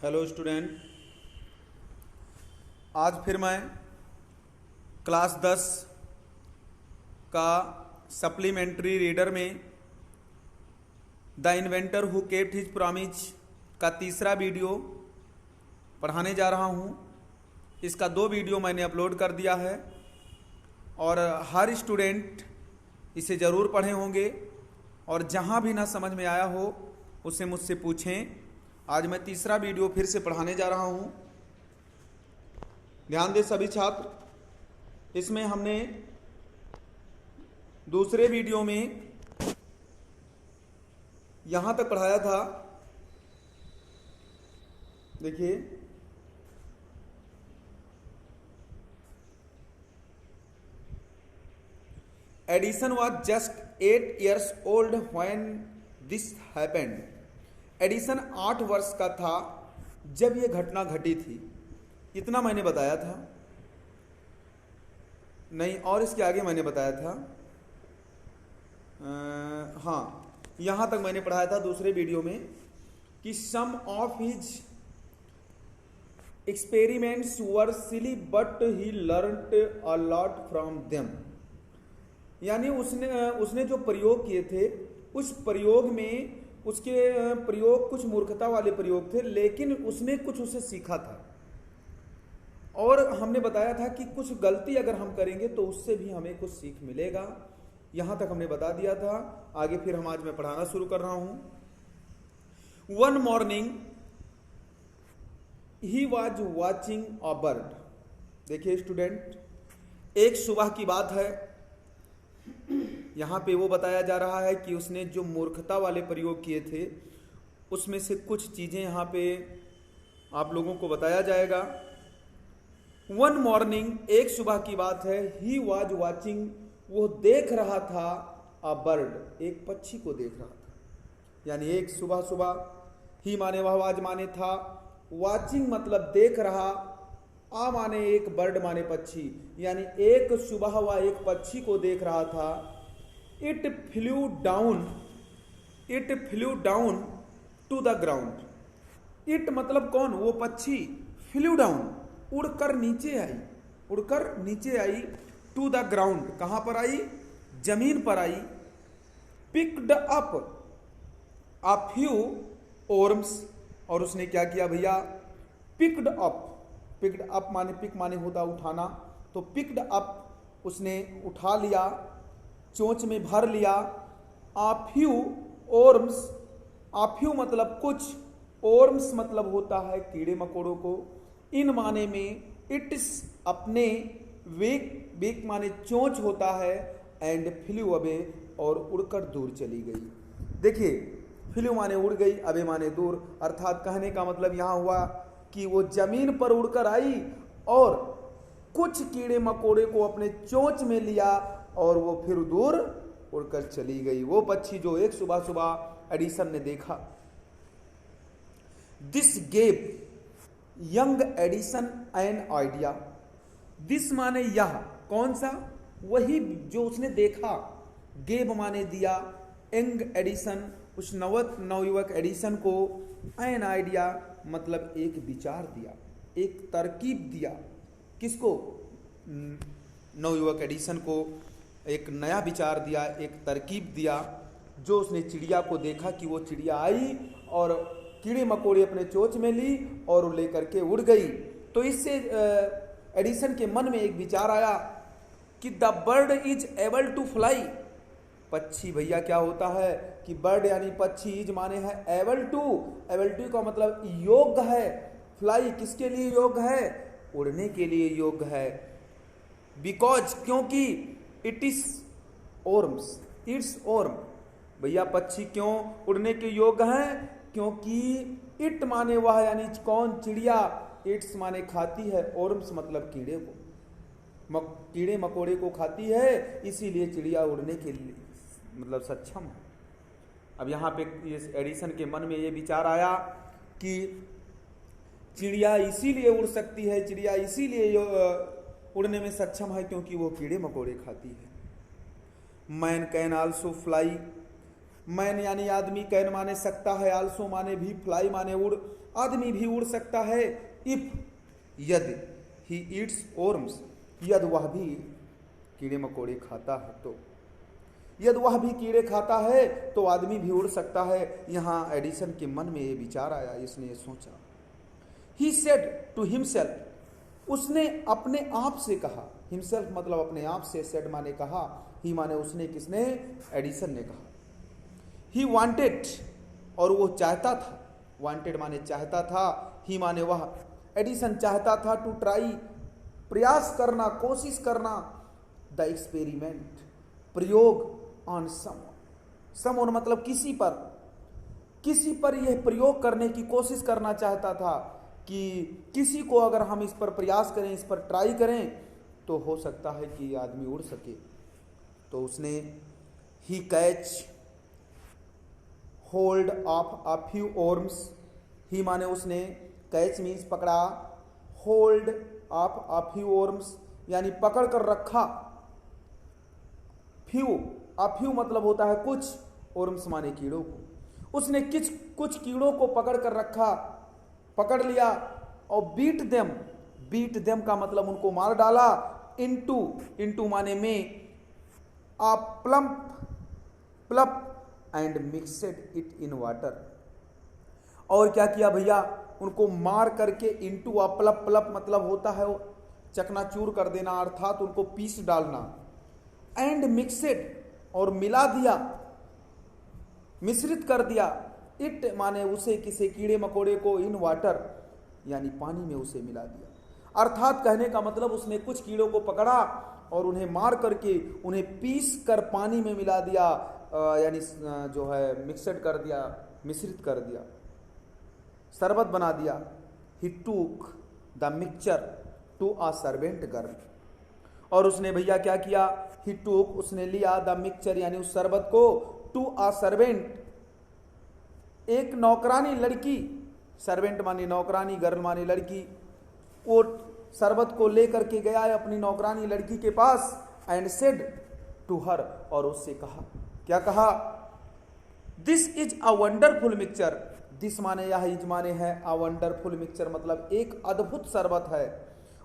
Hello student. आज फिर मैं क्लास 10 का सप्लीमेंट्री रीडर में the inventor who kept his promise का तीसरा वीडियो पढ़ाने जा रहा हूँ। इसका 2 वीडियो मैंने अपलोड कर दिया है और हर स्टूडेंट इसे ज़रूर पढ़े होंगे और जहाँ भी ना समझ में आया हो उसे मुझसे पूछें। आज मैं तीसरा वीडियो फिर से पढ़ाने जा रहा हूँ। ध्यान दें सभी छात्र, इसमें हमने दूसरे वीडियो में यहाँ तक पढ़ाया था। देखिए, Edison was just 8 years old when this happened। Edison 8 वर्ष का था जब यह घटना घटी थी। इतना मैंने बताया था नहीं, और इसके आगे मैंने बताया था। हाँ, यहाँ तक मैंने पढ़ाया था दूसरे वीडियो में कि some of his experiments were silly but he learned a lot from them. यानी उसने जो प्रयोग किए थे उस प्रयोग में उसके प्रयोग कुछ मूर्खता वाले प्रयोग थे, लेकिन उसने कुछ उसे सीखा था। और हमने बताया था कि कुछ गलती अगर हम करेंगे तो उससे भी हमें कुछ सीख मिलेगा। यहां तक हमने बता दिया था। आगे फिर आज मैं पढ़ाना शुरू कर रहा हूं। One morning he was watching a bird. देखिए स्टूडेंट, एक सुबह की बात है। यहाँ पे वो बताया जा रहा है कि उसने जो मूर्खता वाले प्रयोग किए थे उसमें से कुछ चीज़ें यहाँ पे आप लोगों को बताया जाएगा। वन मॉर्निंग, एक सुबह की बात है। ही वॉज वॉचिंग, वो देख रहा था अ बर्ड, एक पक्षी को देख रहा था। यानी एक सुबह सुबह, ही माने वह, वाज माने था, वॉचिंग मतलब देख रहा, आ माने एक, बर्ड माने पक्षी। यानी एक सुबह वह एक पक्षी को देख रहा था। It flew down to the ground. It मतलब कौन? वो पक्षी। फ्लू डाउन, उड़कर नीचे आई। टू द ग्राउंड, कहां पर आई? जमीन पर आई। Picked up a few worms, और उसने क्या किया भैया? पिक्ड अप माने, पिक माने होता उठाना, तो पिक्ड अप उसने उठा लिया, चोंच में भर लिया। आ फ्यू वर्म्स, आ फ्यू मतलब कुछ, वर्म्स मतलब होता है कीड़े मकोड़ों को। इन माने में इट्स अपने, वेक माने चोंच होता है, एंड फ्लू अवे, और उड़कर दूर चली गई। देखिए, फ्लू माने उड़ गई, अबे माने दूर। अर्थात कहने का मतलब यहाँ हुआ कि वो जमीन पर उड़कर आई और कुछ कीड़े मकोड़े को अपने चोंच में लिया और वो फिर दूर उड़कर चली गई। वो पक्षी जो एक सुबह सुबह एडिसन ने देखा। This gave young Edison an idea. This माने यह, कौन सा? वही जो उसने देखा। गेव माने दिया, यंग एडिसन उस नवयुवक एडिसन को, एन आइडिया मतलब एक विचार दिया, एक तरकीब दिया। किसको? नवयुवक एडिसन को एक नया विचार दिया, एक तरकीब दिया। जो उसने चिड़िया को देखा कि वो चिड़िया आई और कीड़े मकोड़े अपने चोंच में ली और लेकर के उड़ गई। तो इससे एडिसन के मन में एक विचार आया कि the bird is able to fly. पक्षी भैया क्या होता है कि बर्ड यानी पक्षी, इज माने है एबल टू का मतलब योग्य है। फ्लाई किसके लिए योग्य है? उड़ने के लिए योग्य है। बिकॉज, क्योंकि it is worms, it's worm. भैया पक्षी क्यों उड़ने के योग्य हैं? क्योंकि इट माने वह, यानी कौन? चिड़िया। इट्स माने खाती है, वर्म्स मतलब कीड़े को, कीड़े मकोड़े को खाती है, इसीलिए चिड़िया उड़ने के लिए मतलब सक्षम है। अब यहाँ पे ये एडिसन के मन में ये विचार आया कि चिड़िया इसीलिए उड़ सकती है, चिड़िया इसीलिए उड़ने में सक्षम है क्योंकि वो कीड़े मकोड़े खाती है। Man can also fly, man यानी आदमी, कैन माने सकता है, आल्सो माने भी, फ्लाई माने उड़, आदमी भी उड़ सकता है। इफ यदि ही ईट्स वर्म्स, यदि वह भी कीड़े मकोड़े खाता है तो, यदि वह भी कीड़े खाता है तो आदमी भी उड़ सकता है। यहां एडिसन के मन में ये विचार आया, इसने ये सोचा। ही सेड टू हिमसेल्फ, उसने अपने आप से कहा। हिमसेल्फ मतलब अपने आप से, सेड माने कहा, ही माने उसने, किसने? एडिसन ने कहा। ही वांटेड, और वो चाहता था, वांटेड माने चाहता था, ही माने वह, एडिसन चाहता था, टू ट्राई प्रयास करना, कोशिश करना, द एक्सपेरिमेंट प्रयोग, ऑन समवन मतलब किसी पर यह प्रयोग करने की कोशिश करना चाहता था कि किसी को अगर हम इस पर प्रयास करें, इस पर ट्राई करें तो हो सकता है कि आदमी उड़ सके। तो उसने he catch hold of a few worms, he माने उसने, कैच मीन्स पकड़ा, hold of a few worms यानी पकड़ कर रखा, फ्यू, अ फ्यू मतलब होता है कुछ, वर्म्स माने कीड़ों को। उसने कुछ कीड़ों को पकड़ कर रखा, पकड़ लिया, और बीट देम का मतलब उनको मार डाला, इनटू माने में, a pulp and mixed it in water, और क्या किया भैया, उनको मार करके, इनटू आ प्लप मतलब होता है चकनाचूर कर देना, अर्थात उनको पीस डालना, एंड मिक्सड और मिला दिया, मिश्रित कर दिया, इट माने उसे, किसे? कीड़े मकोड़े को, इन वाटर यानी पानी में उसे मिला दिया। अर्थात कहने का मतलब उसने कुछ कीड़ों को पकड़ा और उन्हें मार करके, उन्हें पीस कर पानी में मिला दिया, यानी जो है मिक्सड कर दिया, मिश्रित कर दिया, शरबत बना दिया। He took the mixture to a servant girl, और उसने भैया क्या किया? ही टूक, उसने लिया, द मिक्सचर यानी उस शरबत को, टू अ सर्वेंट एक नौकरानी लड़की, सर्वेंट माने नौकरानी, गर्ल माने लड़की, वो शरबत को लेकर के गया है अपनी नौकरानी लड़की के पास, एंड सेड टू हर, और उससे कहा, क्या कहा? This is a wonderful mixture, this माने यह, इज माने है, अ वंडरफुल मिक्सचर मतलब एक अद्भुत शरबत है।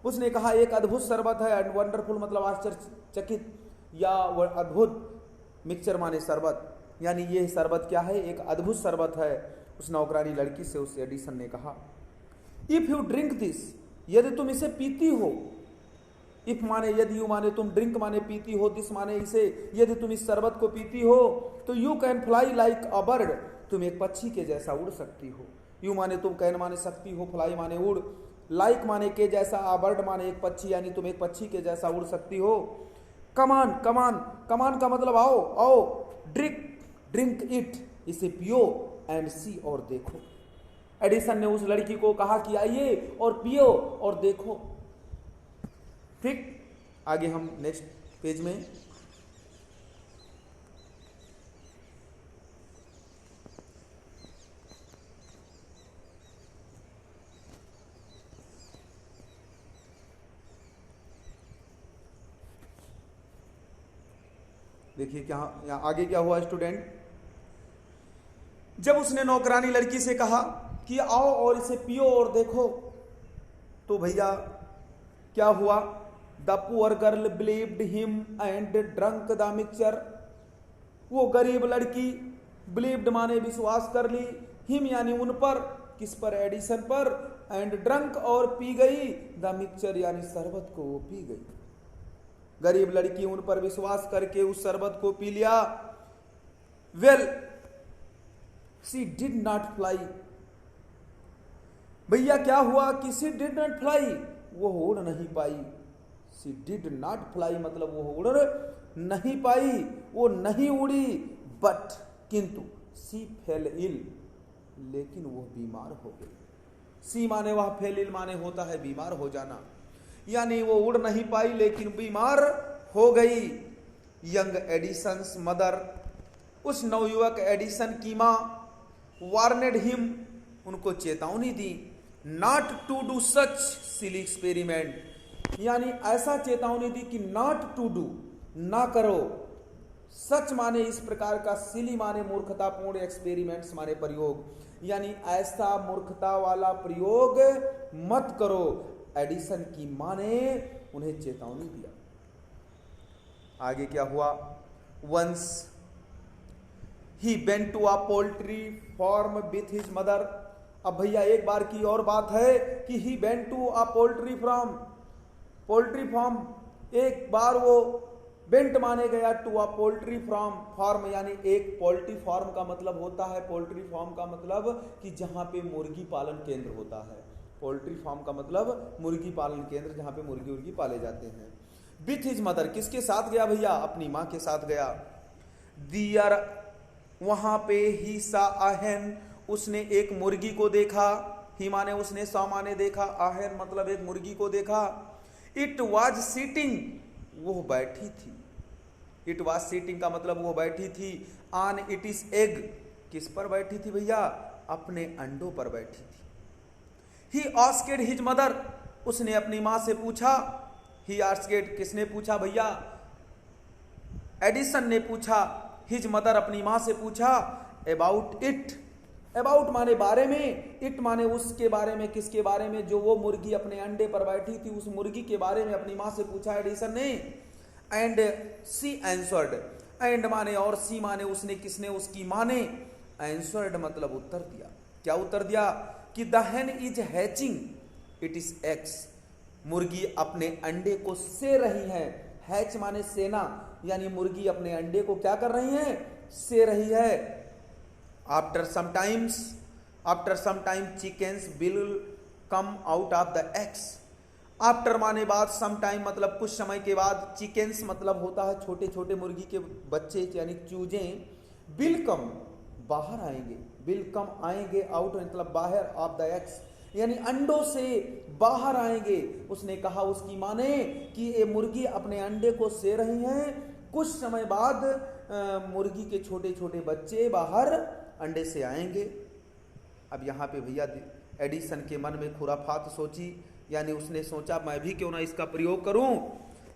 उसने कहा एक अद्भुत शरबत है, एंड वंडरफुल मतलब आश्चर्यचकित या अद्भुत, मिक्सचर माने शरबत, यानी ये शरबत क्या है? एक अद्भुत शरबत है। उस नौकरानी लड़की से उस एडिसन ने कहा, इफ यू ड्रिंक दिस, यदि तुम इसे पीती हो, इफ माने यदि, यू माने तुम, ड्रिंक माने पीती हो, दिस माने इसे, यदि तुम इस शरबत को पीती हो तो you can fly like a bird, तुम एक पक्षी के जैसा उड़ सकती हो। यू माने तुम, कैन माने सकती हो, फ्लाई माने उड़, लाइक माने के जैसा, अ बर्ड माने एक पक्षी, यानी तुम एक पक्षी के जैसा उड़ सकती हो। कमान का मतलब आओ आओ, ड्रिंक इट, इसे पियो, एंड सी और देखो। एडिसन ने उस लड़की को कहा कि आइए और पियो और देखो। ठीक, आगे हम नेक्स्ट पेज में देखिए क्या यहाँ आगे क्या हुआ स्टूडेंट। जब उसने नौकरानी लड़की से कहा कि आओ और इसे पियो और देखो, तो भैया क्या हुआ? The poor girl believed him and drunk the mixture, वो गरीब लड़की, बिलीव्ड माने विश्वास कर ली, हिम यानी उन पर, किस पर? एडिसन पर, एंड ड्रंक और पी गई, द मिक्सचर यानी शरबत को वो पी गई। गरीब लड़की उन पर विश्वास करके उस शरबत को पी लिया। Well she did not fly, भैया क्या हुआ कि शी डिड नॉट फ्लाई, वो उड़ नहीं पाई। शी डिड नॉट फ्लाई मतलब वो उड़ नहीं पाई, वो नहीं उड़ी, बट किंतु, शी फेल इल, लेकिन वो बीमार हो गई। सी माने वह, फेल इल माने होता है बीमार हो जाना, यानी वो उड़ नहीं पाई लेकिन बीमार हो गई। यंग एडिसन्स मदर, उस नवयुवक एडिसन की मां, वार्नेड हिम, उनको चेतावनी दी, not to do such silly experiment, यानी ऐसा चेतावनी दी कि नॉट टू डू, ना करो, सच माने इस प्रकार का, सिली माने मूर्खतापूर्ण, एक्सपेरिमेंट्स माने प्रयोग, यानी ऐसा मूर्खता वाला प्रयोग मत करो। एडिसन की मां ने उन्हें चेतावनी दिया। आगे क्या हुआ? Once he went to a poultry farm with his mother. अब भैया एक बार की और बात है कि he went to a poultry farm, एक बार वो वेंट माने गया टू अ पोल्ट्री फार्म, यानी एक पोल्ट्री फार्म का मतलब होता है, पोल्ट्री फार्म का मतलब कि जहां पे मुर्गी पालन केंद्र होता है। पोल्ट्री फार्म का मतलब मुर्गी पालन केंद्र, जहां पे मुर्गी उर्गी पाले जाते हैं। विथ हिज मदर, किसके साथ गया भैया? अपनी मां के साथ गया। दियर, वहां पे ही सा आहन, उसने एक मुर्गी को देखा। ही माने उसने, सा माने देखा, आहन मतलब एक मुर्गी को देखा। इट वॉज सीटिंग, वो बैठी थी। इट वॉज सीटिंग का मतलब वो बैठी थी। ऑन इट इज एग, किस पर बैठी थी भैया? अपने अंडों पर बैठी थी। ही आस्क्ड हिज मदर, उसने अपनी मां से पूछा। ही आस्क्ड, किसने पूछा भैया? एडिसन ने पूछा। हिज मदर, अपनी मां से पूछा। अबाउट इट, अबाउट माने बारे में, इट माने उसके बारे में। किसके बारे में? जो वो मुर्गी अपने अंडे पर बैठी थी, उस मुर्गी के बारे में अपनी मां से पूछा एडिसन ने। एंड सी एंसर्ड, एंड माने और, सी माने उसने, किसने? उसकी मां ने। एंसर्ड मतलब उत्तर दिया। क्या उत्तर दिया? कि द हेन is hatching it is eggs, मुर्गी अपने अंडे को से रही है। हैच माने सेना, यानी मुर्गी अपने अंडे को क्या कर रही है? से रही है। After some time chickens will come out of the eggs. After माने बाद, सम टाइम मतलब कुछ समय के बाद, चिकन्स मतलब होता है छोटे छोटे मुर्गी के बच्चे, यानी चूजें। विल कम, बाहर आएंगे, विल कम आएंगे, आउट मतलब बाहर, ऑफ द एग्स यानी अंडों से बाहर आएंगे। उसने कहा उसकी मां ने कि ये मुर्गी अपने अंडे को से रही हैं, कुछ समय बाद मुर्गी के छोटे छोटे बच्चे बाहर अंडे से आएंगे। अब यहाँ पे भैया एडिसन के मन में खुराफात सोची, यानी उसने सोचा मैं भी क्यों ना इसका प्रयोग करूं।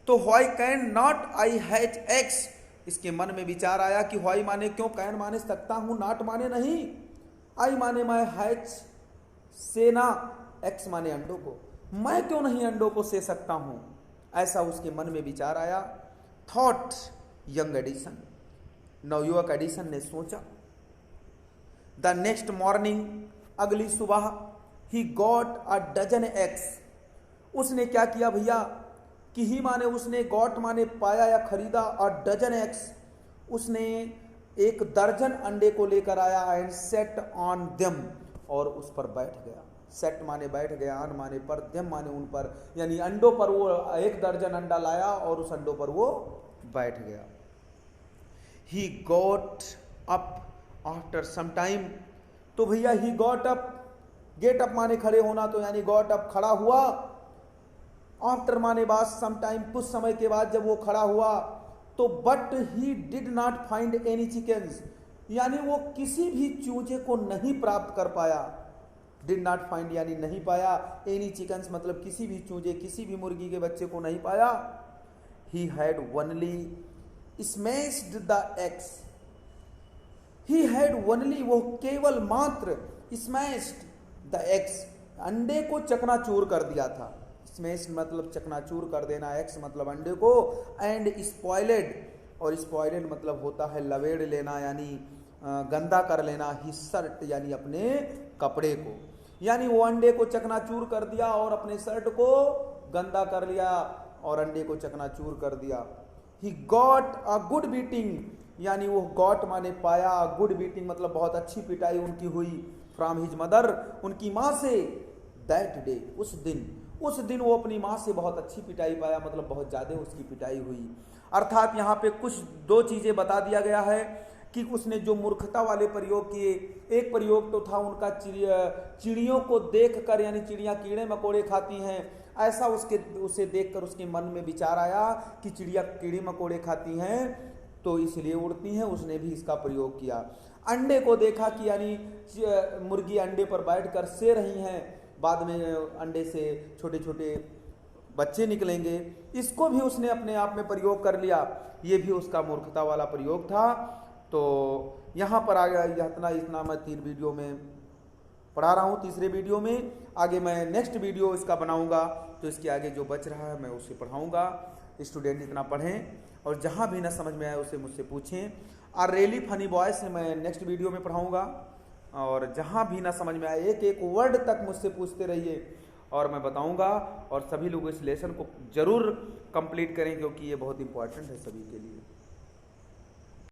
तो why can not I hatch eggs, इसके मन में विचार आया कि व्हाई माने क्यों, कैन माने सकता हूं, नॉट माने नहीं, आई माने मैं, हैच सेना, एक्स माने अंडों को, मैं क्यों नहीं अंडों को से सकता हूं। ऐसा उसके मन में विचार आया। थॉट यंग एडिसन, नवयुवक एडिसन ने सोचा। द नेक्स्ट मॉर्निंग, अगली सुबह, he got a dozen eggs, उसने क्या किया भैया कि ही माने उसने, गॉट माने पाया या खरीदा, और डजन एग्स, उसने एक दर्जन अंडे को लेकर आया। एंड सेट ऑन देम, और उस पर बैठ गया। सेट माने बैठ गया, ऑन माने पर, देम माने उन पर, यानी अंडों पर वो एक दर्जन अंडा लाया और उस अंडों पर वो बैठ गया। He got up after some time, तो भैया he got up, get up माने खड़े होना, तो यानी गॉट अप खड़ा हुआ। आफ्टर माने बाद, सम टाइम कुछ समय के बाद जब वो खड़ा हुआ, तो but he did not find any chickens, यानी वो किसी भी चूजे को नहीं प्राप्त कर पाया। डिड नॉट फाइंड यानी नहीं पाया, एनी चिकन्स मतलब किसी भी चूजे, किसी भी मुर्गी के बच्चे को नहीं पाया। He had only smashed the eggs, he had only, वो केवल मात्र, स्मैश्ड द एग्स, अंडे को चकनाचूर कर दिया था। स्मैश मतलब चकनाचूर कर देना, एक्स मतलब अंडे को, एंड स्पॉइलेड, और स्पॉइलेड मतलब होता है लवेड़ लेना, यानी गंदा कर लेना, ही शर्ट यानी अपने कपड़े को, यानी वो अंडे को चकनाचूर कर दिया और अपने शर्ट को गंदा कर लिया और अंडे को चकनाचूर कर दिया। ही गॉट अ गुड बीटिंग, यानी वो गॉट माने पाया, गुड बीटिंग मतलब बहुत अच्छी पिटाई उनकी हुई, फ्रॉम हिज मदर, उनकी माँ से। दैट डे, उस दिन वो अपनी माँ से बहुत अच्छी पिटाई पाया, मतलब बहुत ज्यादा उसकी पिटाई हुई। अर्थात यहाँ पे कुछ दो चीजें बता दिया गया है कि उसने जो मूर्खता वाले प्रयोग किए, एक प्रयोग तो था उनका चिड़ियों को देखकर, यानी चिड़ियाँ कीड़े मकोड़े खाती हैं, ऐसा उसे देखकर उसके मन में विचार आया कि चिड़िया कीड़े मकोड़े खाती हैं तो इसलिए उड़ती हैं, उसने भी इसका प्रयोग किया। अंडे को देखा कि यानी मुर्गी अंडे पर बैठकर से रही हैं, बाद में अंडे से छोटे छोटे बच्चे निकलेंगे। इसको भी उसने अपने आप में प्रयोग कर लिया, ये भी उसका मूर्खता वाला प्रयोग था। तो यहाँ पर आ गया, इतना मैं 3 वीडियो में पढ़ा रहा हूँ। तीसरे वीडियो में आगे मैं नेक्स्ट वीडियो इसका बनाऊंगा, तो इसके आगे जो बच रहा है मैं उसे पढ़ाऊंगा। स्टूडेंट इतना पढ़ें और जहाँ भी ना समझ में आए उसे मुझसे पूछें। आर रियली फनी बॉयज से मैं नेक्स्ट वीडियो में पढ़ाऊंगा, और जहाँ भी ना समझ में आए एक एक वर्ड तक मुझसे पूछते रहिए और मैं बताऊंगा। और सभी लोग इस लेसन को जरूर कंप्लीट करें, क्योंकि ये बहुत इंपॉर्टेंट है सभी के लिए।